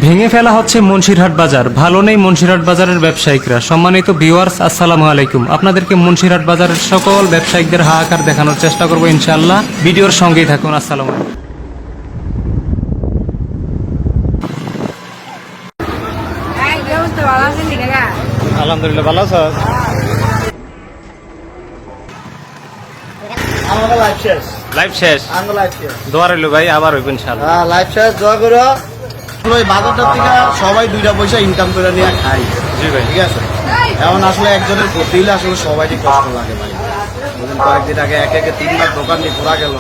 ভেঙে ফেলা হচ্ছে মুন্সিরহাট বাজার, ভালো নেই মুন্সিরহাট বাজারের ব্যবসায়িকরা। সম্মানিত ভিউয়ার্স, আসসালামু আলাইকুম। আপনাদেরকে মুন্সিরহাট বাজারের সকল ব্যবসায়িকদের হাহাকার দেখানোর চেষ্টা করবো ইনশাআল্লাহ। ভিডিওর সঙ্গেই থাকুন। আসসালামু আলাইকুম। আলহামদুলিল্লাহ, ভালো আছো? আমাদের লাইফ শেষ। লাইভ শেষ। আমাদের লাইফ শেষ। দোয়া রইল ভাই, আবার হইব ইনশাআল্লাহ। লাইফ শেষ, দোয়া করো। আসলে এই বাজারটার থেকে সবাই 2টা পয়সা ইনকাম করে নিয়ে খাই। জি ভাই। ঠিক আছে, এখন আসলে একজনের ক্ষতি হলে আসলে সবাইরই কষ্ট লাগে ভাই। কয়েকদিন আগে একে 3 লাখ দোকান নিয়ে ঘোরা গেল।